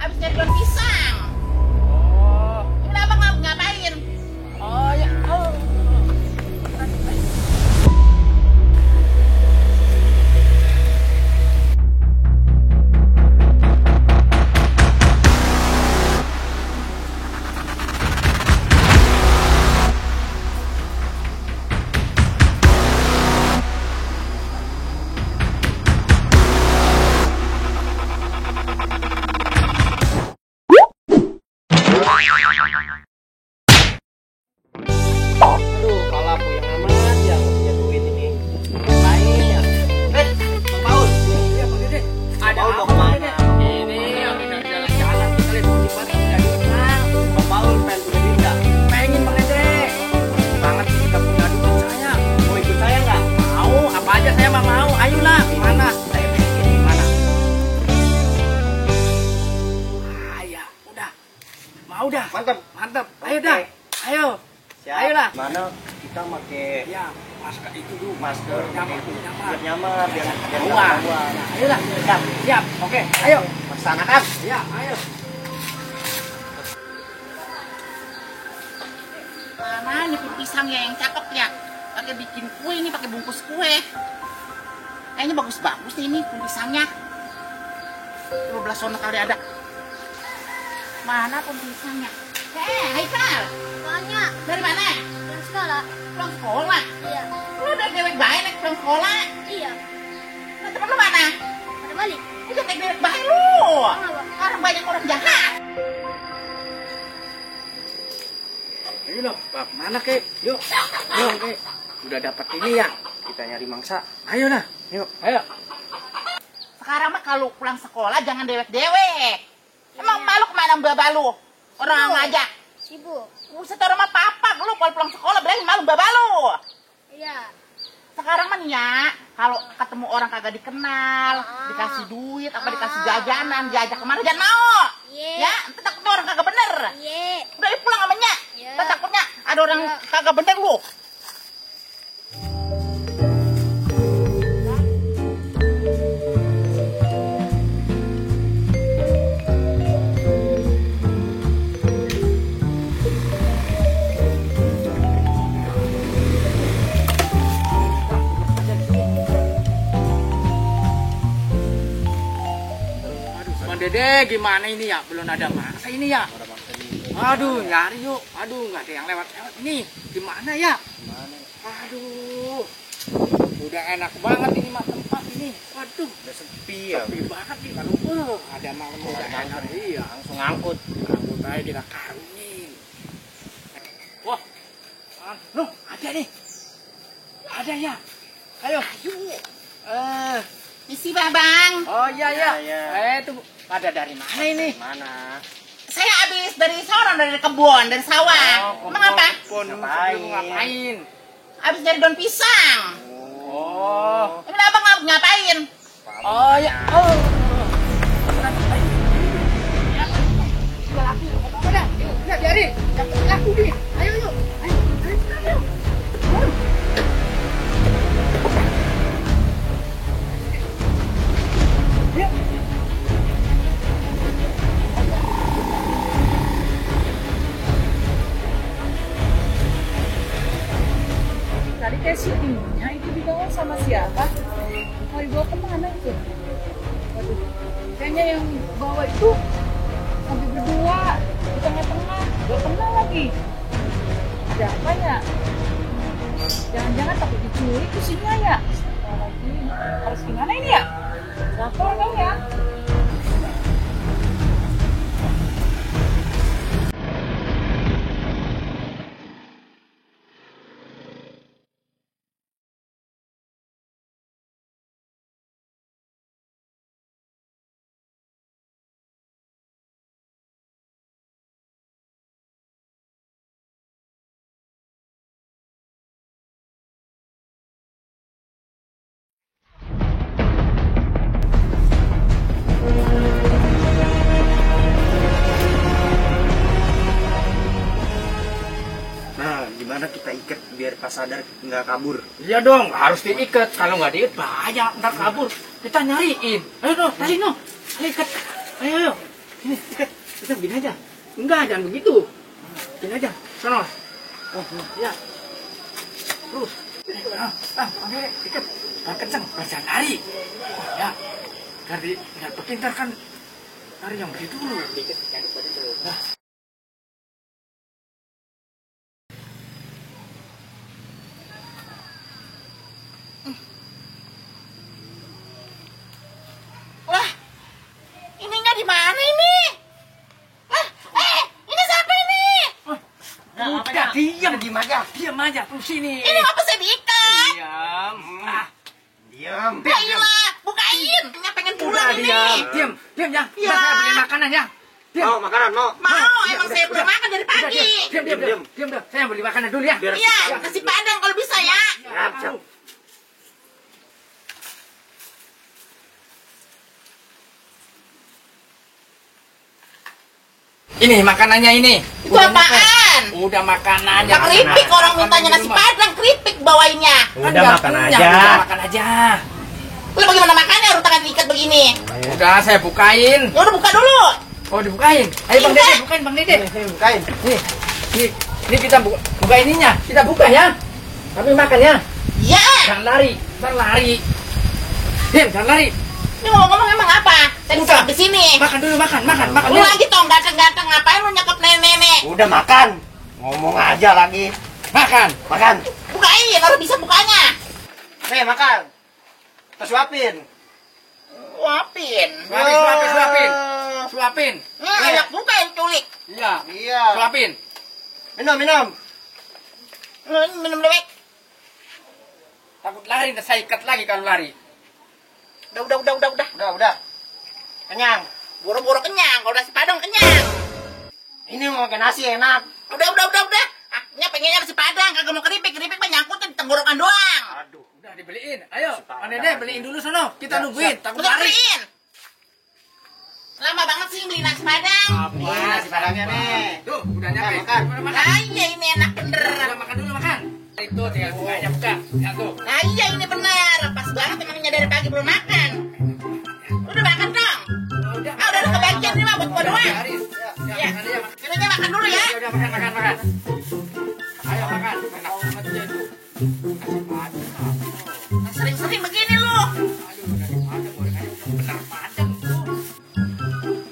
Abis nyari daun pisang. Oh. Ini abang mau ngapain? Oh ya. Oh. Aduh, kepala aku yang amat yang punya duit ini. Ngapain ya? Bang Paul. Iya, Bang Dede. Ada Paul apa, mau kemana? Dede? Ini habis dari jalan-jalan kali mau cepat punya duit. Bang Paul pengen punya duit nggak? Pengen Bang Dede. Banget sih nggak punya duit saya. Mau ikut saya nggak? Mau, apa aja saya mah mau. Ayolah, gimana? Saya bikin gimana? Ah, ya, udah. Mau dah. Mantap. Mantap. Ayo Oke. dah. Ayo. Siap. Ayolah. Mana kita pakai Ya, masker itu dulu. masker Nyaman, itu nyaman. biar nyaman, biar Keluar. nggak keluar. Nah, ayolah. Siap. Siap. Oke, ayo. Laksanakan. Ya, ayo. Mana nyepir pisang ya yang cakep ya? Pakai bikin kue ini, pakai bungkus kue. Kayaknya bagus-bagus nih ini kue pisangnya. Coba belah sono kali ada. Mana kue pisangnya? Haikal, Banyak, dari mana? dari sekolah. Pulang sekolah. Iya, Lu udah dewek baik naik pulang sekolah. iya. Nah, temen lu mana? Ada balik. Udah naik dewek baik lu. Kenapa? Orang banyak orang jahat. Ayo loh, Pak. Mana kek? Yuk. Yuk, kek. Udah dapat ini ya. Kita nyari mangsa. Ayo lah. Yuk. Ayo. Sekarang mah kalau pulang sekolah jangan dewek-dewek. Emang malu kemana mbak balu? Orang ngajak. Sibuk. Buset orang mah papa lu kalau pulang sekolah berarti malu mbak balu. Iya. Sekarang mah nih ya, kalau ketemu orang kagak dikenal, dikasih duit, apa dikasih jajanan, diajak kemana jangan mau. Iya. Ya, entar takutnya orang kagak bener. Iya. Udah pulang sama nya. Iya. Entar takutnya ada orang Iya. kagak bener lu. Aduh, Bang Dede gimana ini ya? Belum ada mangsa ini ya. Aduh, nyari yuk. Aduh, nggak ada yang lewat-lewat ini. Gimana ya? Aduh. Udah enak banget ini mah tempat ini. Waduh, Udah sepi ya. sepi banget nih kalau ada malam udah enak. Iya, Langsung ngangkut. angkut aja kita karungin. Wah, loh ada nih. Ada ya. Ayo. Isi babang. Oh iya ya. Iya, Itu pada dari mana ini? Mana? Saya habis dari sono dari kebun, dari sawah. Emang apa? Pun Ngapain? ngapain? Habis nyari daun pisang. Oh. Ini abang ngapain? Oh ya. Oh. Udah laku, apa dah? Udah biarin, laku nih. Ayo yuk, ayo, ayo. Tadi kayak syutingnya itu dibawa sama siapa? Mau dibawa kemana itu? Waduh, kayaknya yang bawa itu sampai berdua di tengah-tengah, gak kenal lagi. Ada apa ya? Jangan-jangan takut diculik isinya ya? Apalagi harus gimana ini ya? Lapor dong ya? Gimana kita ikat biar pas sadar nggak kabur? Iya dong, harus diikat. Kalau nggak diikat bahaya, ntar kabur. Kita nyariin. Ayo dong, tadi no. Ayo ikat. Ayo, ayo. Sini, kita begini aja. Enggak, jangan begitu. Begini aja, sono. Oh, ya. Terus. Oke, ikat. Kencang, jangan lari. Oh, ya. Biar berkintar kan. Lari yang begitu dulu. Dikit, nah. Wah, ininya di mana ini? Ini siapa ini? Udah, diam aja. Diam aja, terus sini. Ini apa saya diikat? Diam. Diam. Baiklah, bukain. Ini pengen pulang ini. Diam ya. Iya. Saya beli makanan ya. Diam. Mau makanan, mau. Mau, emang saya belum makan dari pagi. Diam. Saya beli makanan dulu ya. Iya, nasi padang kalau bisa ya. Siap. Ini makanannya ini. Itu apaan? Udah makanannya. Nah, keripik orang mintanya nasi padang, keripik bawainnya. Udah makan aja. Udah makan aja. Lu bagaimana makannya? Orang tangan diikat begini. Udah saya bukain. Ya udah buka dulu. Oh dibukain. Ayo Bang Dede, bukain Bang Dede. Bukain. Ini kita buka ininya. Kita buka ya. Tapi makan ya. Ya. Jangan lari. Diam, jangan lari. Ini ngomong-ngomong emang apa? Saya Udah. di sini. Makan dulu, makan. Lu lagi tong ganteng-ganteng ngapain lu nyekap nenek-nenek? Udah makan. Ngomong aja lagi. Makan. Bukain, harus bisa bukanya. Nih, makan. Kita suapin. Suapin. Suapin. Enak juga yang culik. Iya. Iya. Suapin. Minum. Minum dewek. Takut lari, saya ikat lagi kalau lari. Udah. Kenyang. Boro-boro kenyang, kalau nasi padang kenyang. Ini mau makan nasi enak. Udah. Aknya pengennya nasi padang, kagak mau keripik mah nyangkut di tenggorokan doang. Aduh. Udah dibeliin. Ayo, Pak Dede beliin dulu sono. Kita nungguin. Takut Udah lari. beliin. Lama banget sih beli nasi padang. Ini nasi padangnya nih. Tuh, udah nyampe. Makan. Makan. Nah iya ini enak bener. Udah makan dulu, makan. Itu tinggal bukanya buka. Ya tuh. Nah iya ini bener. Pas banget emangnya dari pagi belum makan. Udah makan dong. Udah. Udah kebagian nih mah buat gua doang. Haris. Ya. Makan aja, makan. Kita makan dulu ya. Udah makan. Ayo makan. Enak banget dia tuh. Nasi padang. Sering-sering begini lu. Aduh, nasi padang gorengannya bener padang tuh.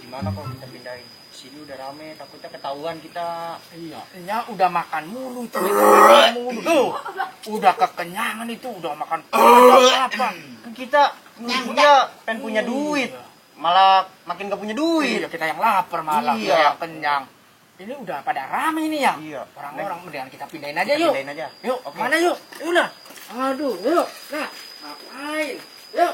Gimana kalau kita pindahin? Sini udah rame, takutnya ketahuan kita. Iya. Ya udah makan mulu, makan mulu. Tuh. Udah kekenyangan itu, udah makan apa? Kan kita pengen punya duit. Malah makin gak punya duit. Iya, kita yang lapar malah, Iya. kita yang kenyang. Ini udah pada rame ini ya. Iya. Orang-orang mendingan kita pindahin aja Kita yuk. pindahin aja. Yuk, Oke. mana yuk? Yuk lah. Aduh, yuk. Nah, ngapain? Yuk.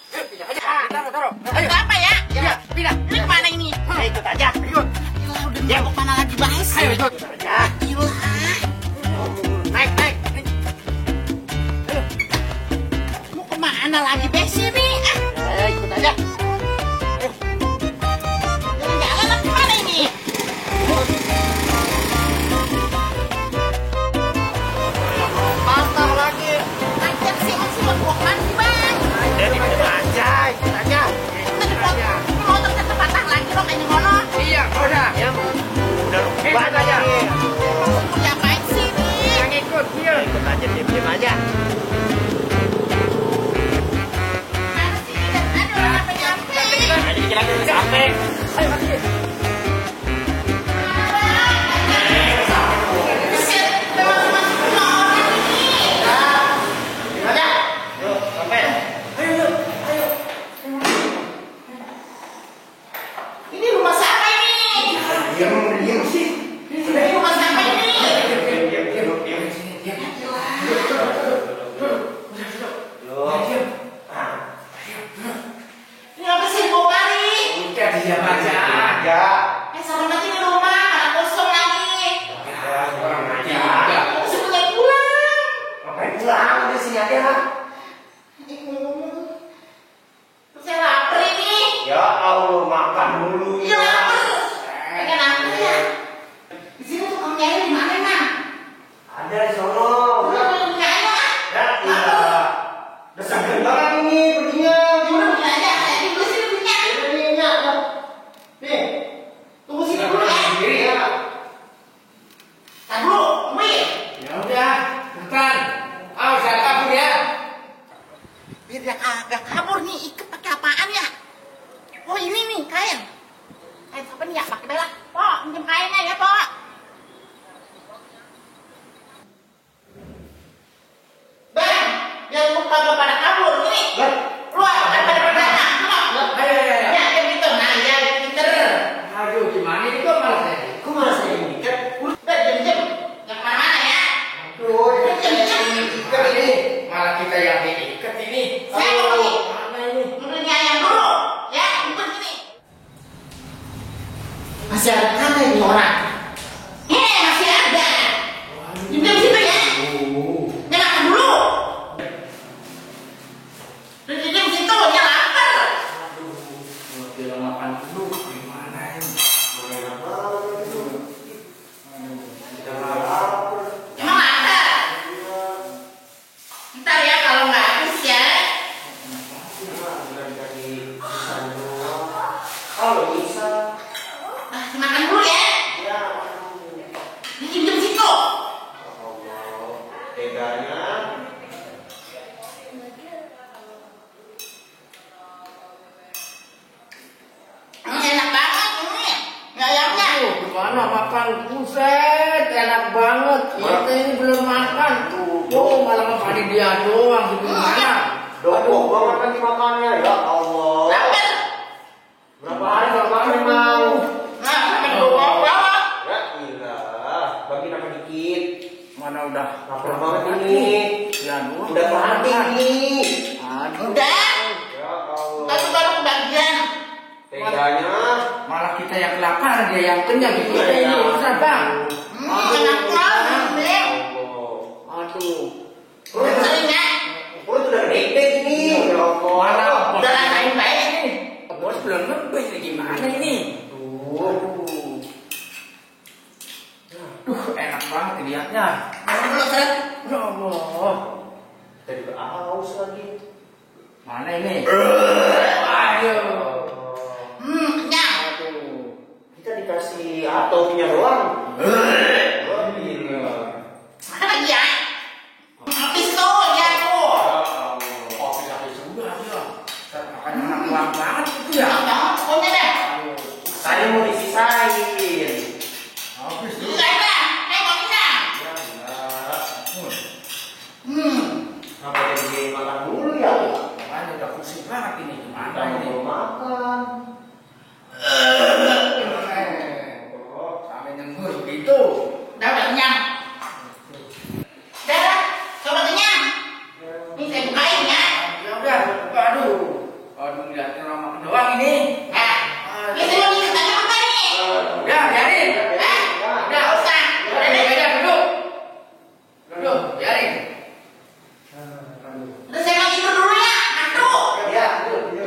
Yuk, pindah aja. Taruh. Ayo. Apa ya? Iya, pindah. Ini kemana ini? Ya, ikut aja. Yuk. Gila udah mau kemana lagi bahas? Ayo, ikut. Aja. Gila. Naik. Mau kemana lagi besi nih? Ikut aja. Jalan apa kemana ini? Patah lagi. Anjir sih masih mau kemana sih bang? Jadi ikut aja. Ini motor kita patah lagi loh kayak ngono. Iya, udah. Ya, udah Ikut banyak aja. nih. Mau diapain sih nih? Yang ikut, dia. Ikut aja, diam aja. Mana sih? Ada orang nyampe-nyampe. Jadi kita sampai. Ayo, mati. Ini rumah siapa ini? Diam sih. Ini rumah siapa ini? Ini apa sih bokari? Udah, diam aja. Ya. Sama nanti di rumah, mana kosong lagi. Orang mati. Aku sebetulnya pulang. Ngapain pulang? Udah sini aja. Saya lapar ini. Ya Allah, makan dulu. Iya lapar. Pengen apa ya? Di sini tukang nyai di mana Mang? Ada di sono. Belum nyai ah. Ya, iya. Udah sampai banget ini perginya. Udah beli aja. Di beli sini punya. Ini. Nih. nih ya, pakai bela. Pok, minjem kainnya ya, Pok. Bang, yang lupa pada kabur gini. Keluar, kan pada perdana. Ya, kayak gitu. Nah, ya, pinter. Aduh, gimana ini kok malah saya? Kok malah saya yang diikat? Udah, jam-jam. Yang mana-mana ya. Aduh, Ikat ini, malah kita yang diikat ini. Saya mau pergi. Mana ini? Menurutnya yang dulu. Ya, ikut sini. Masih ada mana ini orang? Masih ada. Jam-jam situ ya. Dia makan dulu. Jam-jam situ, dia lapar. Dia makan dulu. Gimana ini? Emang ada? Ntar ya kalau nggak habis ya. Kalau bisa. Makan dulu ya. Di jam-jam situ. Allah, teganya. Enak banget ini. Ayamnya. Aduh, gimana makan? Buset, enak banget. Kita ini belum makan. Tuh, malah makan dia doang. Gimana? Doko banget kan dimakannya, ya Allah. Lapar. Berapa hari gak makan memang? Nah, makan dulu bawa. Ya ilah, bagi nama dikit. Mana udah Lapar banget ini. Ya doang. Udah mati ini. Aduh, Udah. Ya Allah. Tapi baru kebagian. Teganya. malah kita yang kelaparan dia yang kenyang gitu. Ini urusan bang. Enak banget ini. Aduh. Sering ya. Perut udah gede ini. Ya Allah. Mana? Udah rasain baik ini. Bos belum ngebes nih, gimana ini? Duh, enak banget dilihatnya. Dulu seret. Ya Allah. Kita juga haus lagi. Mana ini? Ayo. Kenyang. Aduh. Kita dikasih atopinya doang. Wah, gila. Makan lagi ya. Habis tuh ya tuh. Kopi habis sudah dia. Makan anak uang banget itu ya. Jangan pokoknya deh. Saya mau disisain. Habis tuh. Enggak ada. Saya mau kenyang. Kenapa jadi makan dulu ya? Makanya udah pusing banget ini. Gimana Kita ini? mau makan. Sampai nyenggur begitu. Udah kenyang. Udah, coba kenyang. Ini saya bukain ya. Ya udah, aduh. Aduh, ngeliatin orang makan doang ini. Nah, ini saya mau ngikut aja apa nih? Udah, biarin. Udah usah. Udah, aja duduk. Duduk, biarin. Udah saya mau tidur dulu ya. Ngantuk. Ya,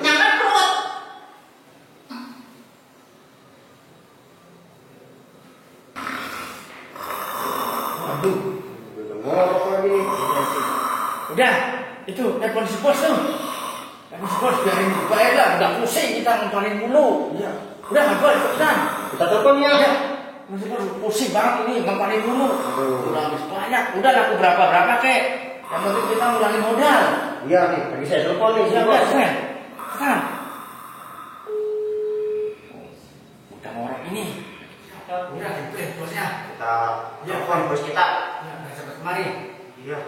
Kenyang perut. Aduh. Udah, itu telepon si bos tuh. Telepon si bos biarin buka aja lah. Udah pusing kita ngomongin mulu. Iya. Udah, nggak boleh, cepetan. Kita telepon ya. Udah. Masih bos pusing banget ini ngomongin mulu. Udah habis banyak. Udah laku berapa kek. Yang penting kita ngurangin modal. Iya nih, tadi saya telepon nih. Ya udah, Sen. Cepetan. Udah orang ini. Udah, bosnya. Kita telepon bos kita. Ya, udah cepet kemari. Iya.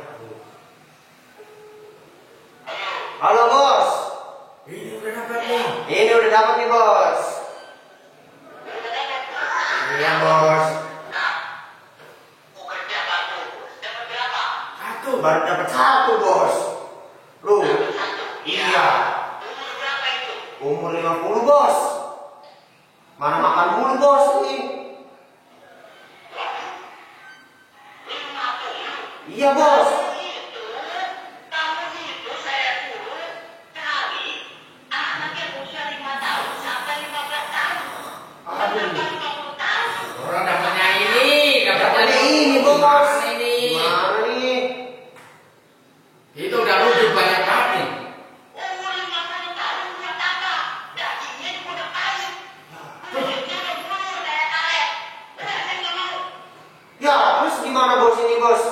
Halo bos. Ini udah dapat nih. Ini udah dapat nih bos. Iya bos. Satu. Baru dapat satu bos. Lu? Iya. Umur 50 bos. Mana makan mulu bos ini? Iya bos. Orang dapatnya ini, Dapatnya ini bos. Mana ini? Mana nih? Itu udah rugi banyak banget nih. Ya terus gimana bos ini bos?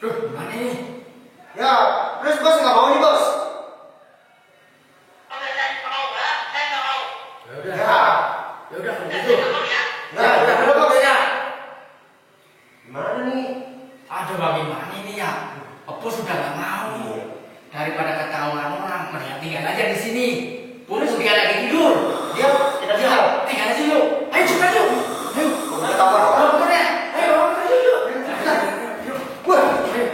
Duh, gimana ini? Ya, terus bos nggak mau nih bos. Ya udah. Ya, Ya udah kalau gitu. ya, udah bos. ya. Gimana nih? Aduh bagaimana ini ya? Pupus sudah nggak mau. Daripada ketahuan orang, mendingan tinggal aja di sini. Pupus tinggal lagi tidur. Dia kita tinggal. Tinggal aja yuk. Ayo cepat yuk. Ayo. Udah tahu orang. Bangun ya. Ayo bangun aja yuk. Wah, Ayo.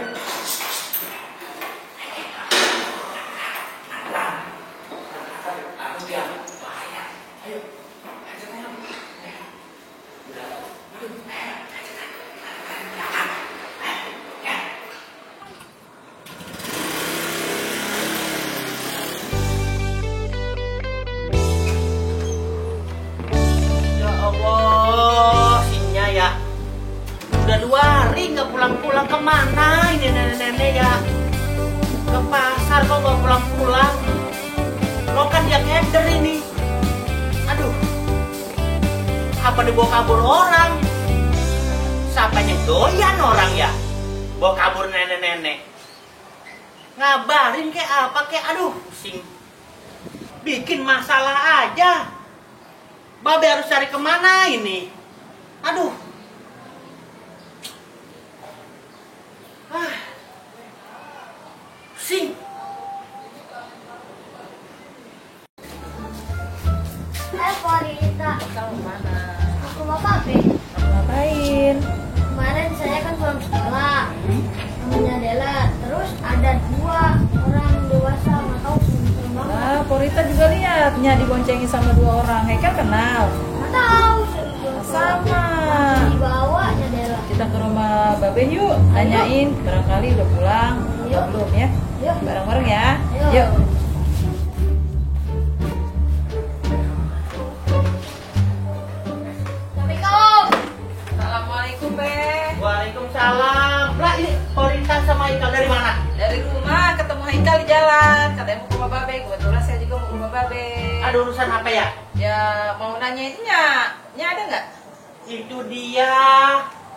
Aku dia bahaya. Ayo. Ayo ayo. Udah. Aduh. ya Allah, sinya ya. Udah 2 hari nggak pulang-pulang, kemana ini nenek-nenek ya? Ke pasar kok nggak pulang-pulang? Lo kan dia keder ini. Aduh, apa dibawa kabur orang? Siapanya doyan orang ya? Bawa kabur nenek-nenek. Ngabarin kayak apa kayak, aduh, pusing. Bikin masalah aja. Babe harus cari kemana ini? Aduh. Ah. Pusing. Polita. Kamu mana? Aku mau Babe. Kamu ngapain? Kemarin saya kan pulang sekolah. Namanya Dela. Terus ada 2 orang dewasa, nggak tahu serem banget. Nah, Porita juga lihat Nya diboncengin sama 2 orang. Hekel kenal? Nggak tahu. serem. Sama. Dibawanya Dela. Kita ke rumah Babe yuk, nanyain barangkali udah pulang Yuk. atau belum ya. Yuk. Bareng-bareng ya. Ayo. Yuk. Assalamualaikum. Assalamualaikum, Be. Waalaikumsalam. Lah ini Porita sama Ikal dari mana? Dari rumah ketemu Haikal di jalan. Katanya mau ke rumah Babe. Kebetulan saya juga mau ke rumah Babe. Ada urusan apa ya? Ya mau nanya itu Nya. Nya ada nggak? Itu dia.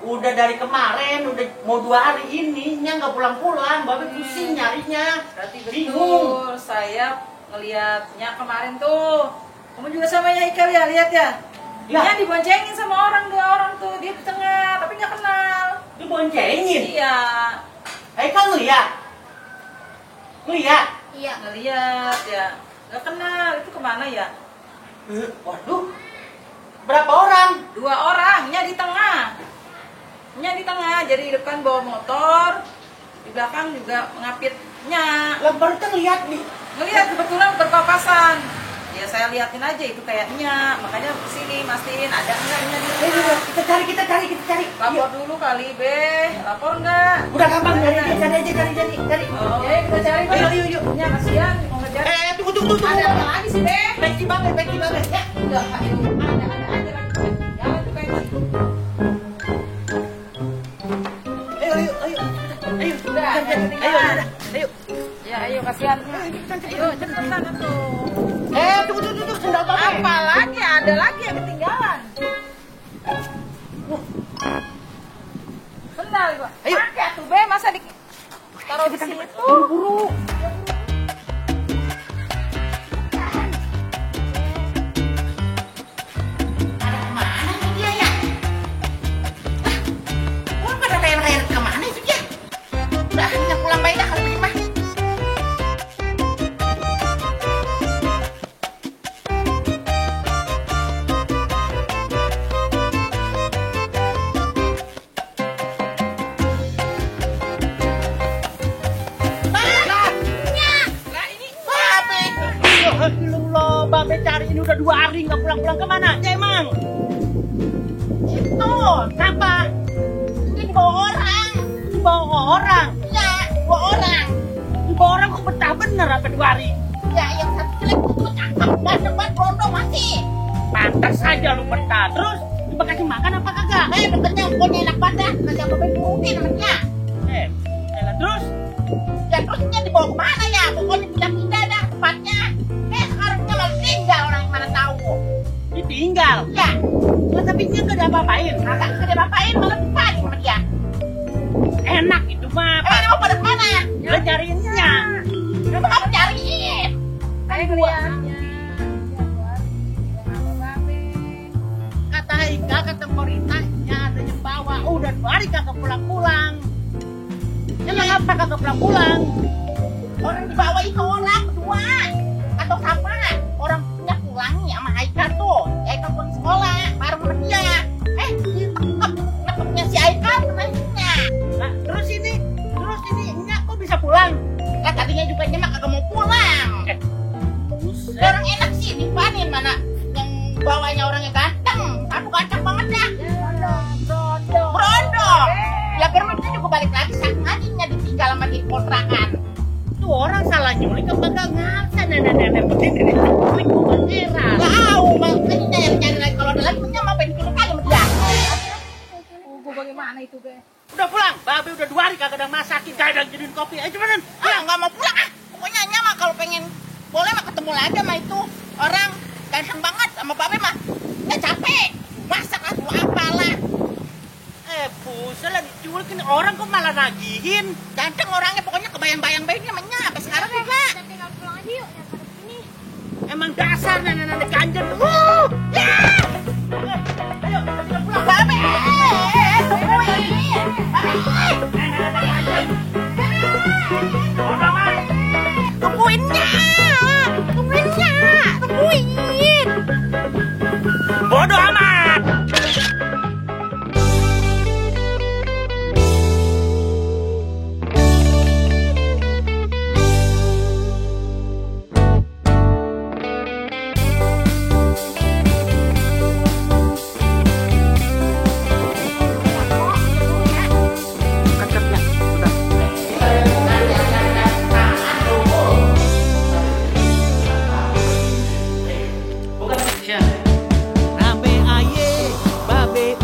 Udah dari kemarin, udah mau 2 hari ini, nya nggak pulang-pulang. Babe pusing nyarinya. Berarti Bingung. betul. Saya ngeliat Nya kemarin tuh. Kamu juga sama Haikal ya, lihat ya. Ya. Nya diboncengin sama 2 orang tuh, dia di tengah, tapi nggak kenal. Diboncengin. Iya, Haikal lihat. Lihat. Iya. ngeliat ya, nggak kenal. Itu kemana ya? Waduh. Berapa orang? 2 orang, Nya di tengah. Nya di tengah, jadi di depan bawa motor, di belakang juga ngapit Nya. Lah baru tuh lihat nih. Ngelihat kebetulan berpapasan. Ya saya liatin aja itu kayaknya, makanya kesini mastiin ada enggak Nya di rumah. Kita cari. Lapor dulu kali, Be. Lapor enggak? Udah gampang, cari aja. Oh, ya kita cari, Be. Yuk. Nya kasihan mau ngejar. Tunggu. Ada apa lagi sih, Be? Peci babe. Ya. Enggak, ini ada lagi. Jangan tuh kayak Ayo. udah, ada ketinggalan. Ayo. Ya, ayo kasihan. Ayo cepetan tuh. Tunggu, sendal babe. Apa lagi? Ada lagi yang ketinggalan. Sendal gua. Ayo. Pakai tuh, Be, masa di taruh di situ. Buru. Ada kemana sih dia ya? Wah, pada layar-layar kemana sih dia? Udah, kita pulang baik dah kalau begini mah. Alhamdulillah, Babe cari ini udah 2 hari nggak pulang-pulang kemana? Ya emang? Itu, kenapa? Ini dibawa orang. Ya, dibawa orang kok betah bener apa 2 hari? Ya, yang satu jelek itu cakep, ganteng banget, bodoh masih. Pantas aja lu betah. Terus, dikasih makan apa kagak? Deketnya pokoknya enak banget dah. Kasih apa nurutin namanya. Terus? Ya terusnya dibawa kemana ya? Pokoknya pindah-pindah dah tempatnya. Sekarang dia malah tinggal, orang yang mana tahu. Ditinggal? Ya. Lah tapi dia gak ada apa-apain. Kagak ada apa-apain, malah dipagi sama dia. Enak itu mah. hari kagak pulang-pulang. Emang apa kagak pulang-pulang? Orang dibawa itu orang berdua. Atau siapa? Orang punya pulang nih sama Aika tuh. Aika pulang sekolah bareng sama dia. Nekepnya si Aika temannya. Nah, terus ini Nya kok bisa pulang? Lah tadinya juga Nya mah kagak mau pulang. Orang enak sih dipanin mana yang bawanya orangnya ganteng. Aku ganteng banget dah. Berondong. Ya bermakna juga balik lagi saking hatinya ditinggal sama di kontrakan. Tuh orang salah nyulik apa gak ngerti nenek-nenek penting dari nyulik bukan heran. Tahu makanya yang nyari lagi kalau ada lagi punya mau pengen kali sama dia. Gue bagaimana itu guys? Udah pulang, babe udah 2 hari kagak ada masakin, kagak ada jadiin kopi. Ayo cepetan. Nggak mau pulang ah. Pokoknya Nya mah kalau pengen boleh mah ketemu lagi sama itu orang ganteng banget sama babe mah. Nya capek. Masak atau apalah. Pusat lah diculikin orang kok malah nagihin. Ganteng orangnya pokoknya kebayang-bayang baiknya sama Nya sampai sekarang juga. Kita tinggal pulang aja yuk daripada sini. Emang dasar nenek-nenek ganjen. Ya! Ayo, kita tinggal pulang. Babe! Tungguin! Babe! Nenek-nenek ganjen. Tungguin Nya! Tungguin Nya! Tungguin! Bodoh amat! Rame aye, babe